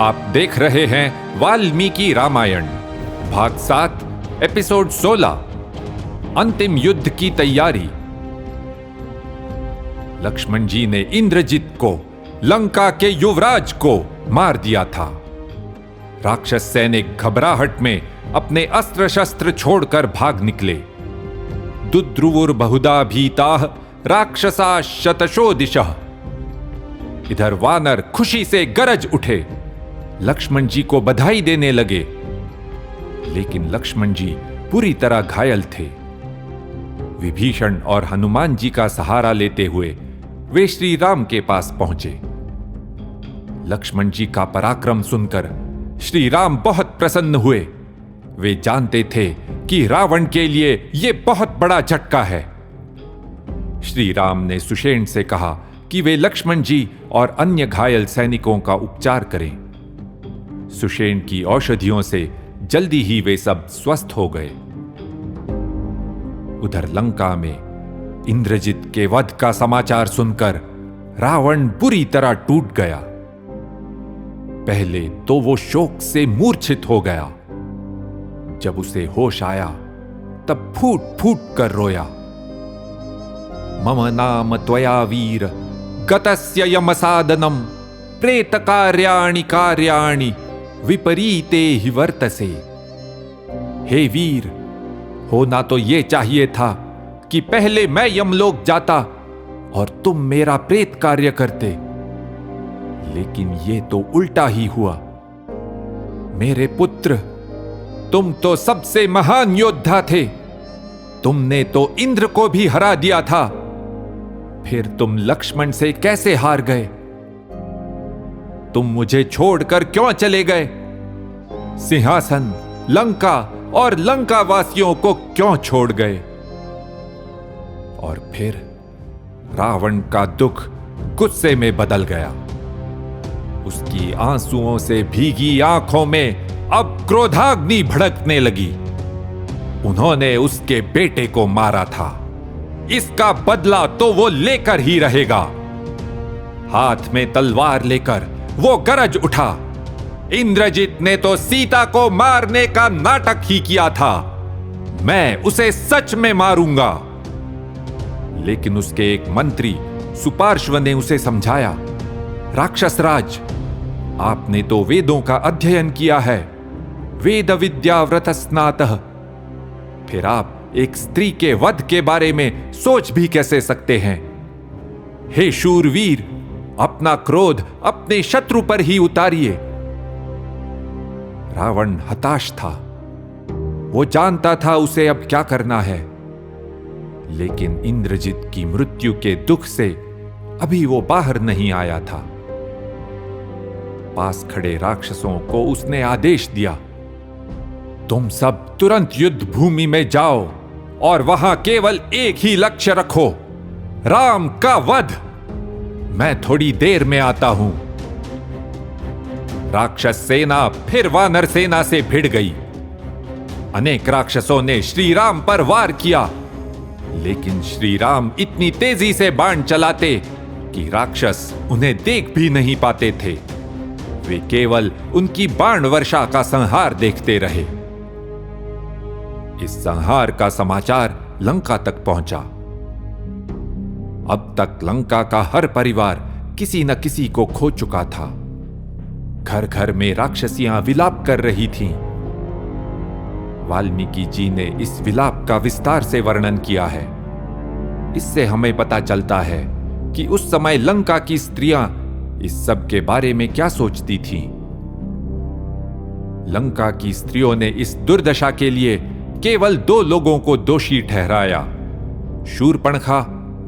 आप देख रहे हैं वाल्मीकि रामायण भाग 7 एपिसोड 16 अंतिम युद्ध की तैयारी। लक्ष्मण जी ने इंद्रजित को, लंका के युवराज को मार दिया था। राक्षस सैनिक घबराहट में अपने अस्त्र शस्त्र छोड़कर भाग निकले। दुद्रुवुर बहुधा भीताः राक्षसा शतशो दिशः। इधर वानर खुशी से गरज उठे, लक्ष्मण जी को बधाई देने लगे। लेकिन लक्ष्मण जी पूरी तरह घायल थे। विभीषण और हनुमान जी का सहारा लेते हुए वे श्री राम के पास पहुंचे। लक्ष्मण जी का पराक्रम सुनकर श्री राम बहुत प्रसन्न हुए। वे जानते थे कि रावण के लिए यह बहुत बड़ा झटका है। श्री राम ने सुषेण से कहा कि वे लक्ष्मण जी और अन्य घायल सैनिकों का उपचार करें। सुषेण की औषधियों से जल्दी ही वे सब स्वस्थ हो गए। उधर लंका में इंद्रजित के वध का समाचार सुनकर रावण बुरी तरह टूट गया। पहले तो वो शोक से मूर्छित हो गया। जब उसे होश आया तब फूट फूट कर रोया। मम नाम त्वया वीर गतस्य यमसादनम प्रेत कार्याणि कार्याणि विपरीते ही वर्तसे। हे वीर, होना तो ये चाहिए था कि पहले मैं यमलोक जाता और तुम मेरा प्रेत कार्य करते, लेकिन ये तो उल्टा ही हुआ। मेरे पुत्र, तुम तो सबसे महान योद्धा थे। तुमने तो इंद्र को भी हरा दिया था, फिर तुम लक्ष्मण से कैसे हार गए? तुम मुझे छोड़कर क्यों चले गए? सिंहासन, लंका और लंका वासियों को क्यों छोड़ गए? और फिर रावण का दुख गुस्से में बदल गया। उसकी आंसुओं से भीगी आंखों में अब क्रोधाग्नि भड़कने लगी। उन्होंने उसके बेटे को मारा था, इसका बदला तो वो लेकर ही रहेगा। हाथ में तलवार लेकर वो गरज उठा। इंद्रजित ने तो सीता को मारने का नाटक ही किया था, मैं उसे सच में मारूंगा। लेकिन उसके एक मंत्री सुपार्श्व ने उसे समझाया, राक्षसराज, आपने तो वेदों का अध्ययन किया है, वेद विद्या व्रत स्नातः, फिर आप एक स्त्री के वध के बारे में सोच भी कैसे सकते हैं? हे शूरवीर, अपना क्रोध अपने शत्रु पर ही उतारिए। रावण हताश था। वो जानता था उसे अब क्या करना है, लेकिन इंद्रजित की मृत्यु के दुख से अभी वो बाहर नहीं आया था। पास खड़े राक्षसों को उसने आदेश दिया, तुम सब तुरंत युद्ध भूमि में जाओ और वहां केवल एक ही लक्ष्य रखो, राम का वध। मैं थोड़ी देर में आता हूं। राक्षस सेना फिर वानर सेना से भिड़ गई। अनेक राक्षसों ने श्री राम पर वार किया, लेकिन श्री राम इतनी तेजी से बाण चलाते कि राक्षस उन्हें देख भी नहीं पाते थे। वे केवल उनकी बाण वर्षा का संहार देखते रहे। इस संहार का समाचार लंका तक पहुंचा। अब तक लंका का हर परिवार किसी न किसी को खो चुका था। घर घर में राक्षसियां विलाप कर रही थीं। वाल्मीकि जी ने इस विलाप का विस्तार से वर्णन किया है। इससे हमें पता चलता है कि उस समय लंका की स्त्रियां इस सब के बारे में क्या सोचती थीं। लंका की स्त्रियों ने इस दुर्दशा के लिए केवल 2 लोगों को दोषी ठहराया, शूर्पणखा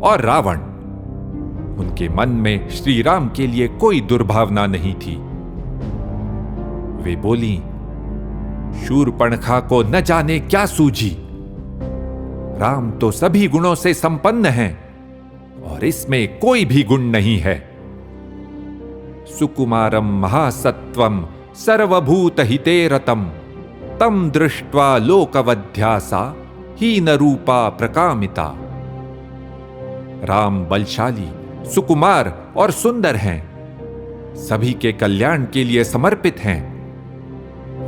और रावण। उनके मन में श्री राम के लिए कोई दुर्भावना नहीं थी। वे बोली, शूर्पणखा को न जाने क्या सूझी। राम तो सभी गुणों से संपन्न हैं और इसमें कोई भी गुण नहीं है। सुकुमारम महासत्वम सर्वभूत हिते रतम तम दृष्ट्वा लोकवध्यासा हीन रूपा प्रकामिता। राम बलशाली, सुकुमार और सुंदर हैं। सभी के कल्याण के लिए समर्पित हैं।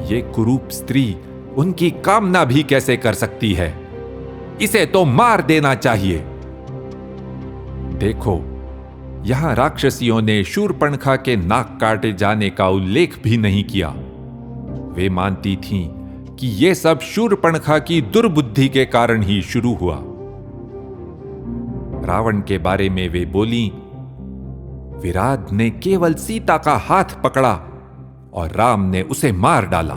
ये कुरूप स्त्री उनकी कामना भी कैसे कर सकती है? इसे तो मार देना चाहिए। देखो, यहां राक्षसियों ने शूर्पणखा के नाक काटे जाने का उल्लेख भी नहीं किया। वे मानती थीं कि यह सब शूर्पणखा की दुर्बुद्धि के कारण ही शुरू हुआ। रावण के बारे में वे बोली, विराट ने केवल सीता का हाथ पकड़ा और राम ने उसे मार डाला।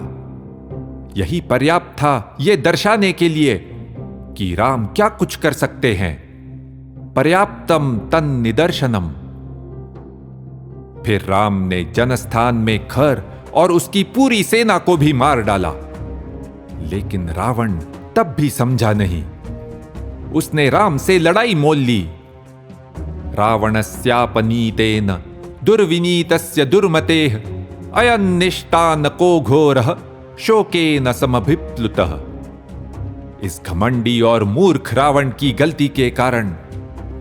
यही पर्याप्त था यह दर्शाने के लिए कि राम क्या कुछ कर सकते हैं। पर्याप्तम तन निदर्शनम। फिर राम ने जनस्थान में खर और उसकी पूरी सेना को भी मार डाला। लेकिन रावण तब भी समझा नहीं। उसने राम से लड़ाई मोल ली। रावणस्यापनीतेन दुर्विनीतस्य दुर्मतेः अयन्निष्टानको घोरः शोकेन समभिप्लुतः। इस घमंडी और मूर्ख रावण की गलती के कारण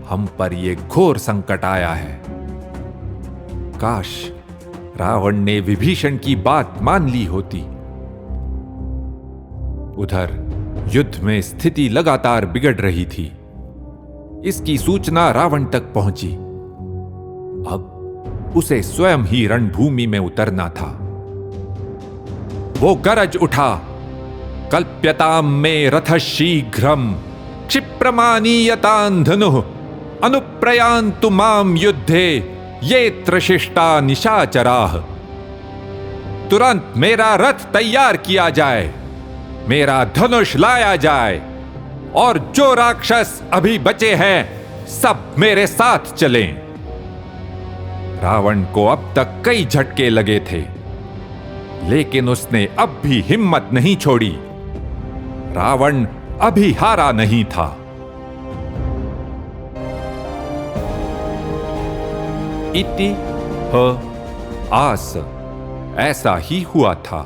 हम पर यह घोर संकट आया है। काश रावण ने विभीषण की बात मान ली होती। उधर युद्ध में स्थिति लगातार बिगड़ रही थी। इसकी सूचना रावण तक पहुंची। अब उसे स्वयं ही रणभूमि में उतरना था। वो गरज उठा, कल्प्यताम में रथ शीघ्रम क्षिप्रमानीयतां धनुः अनुप्रयान्तु माम युद्धे ये त्रशिष्टा निशाचराः। तुरंत मेरा रथ तैयार किया जाए, मेरा धनुष लाया जाए और जो राक्षस अभी बचे हैं सब मेरे साथ चलें। रावण को अब तक कई झटके लगे थे, लेकिन उसने अब भी हिम्मत नहीं छोड़ी। रावण अभी हारा नहीं था। इति ह आस। ऐसा ही हुआ था।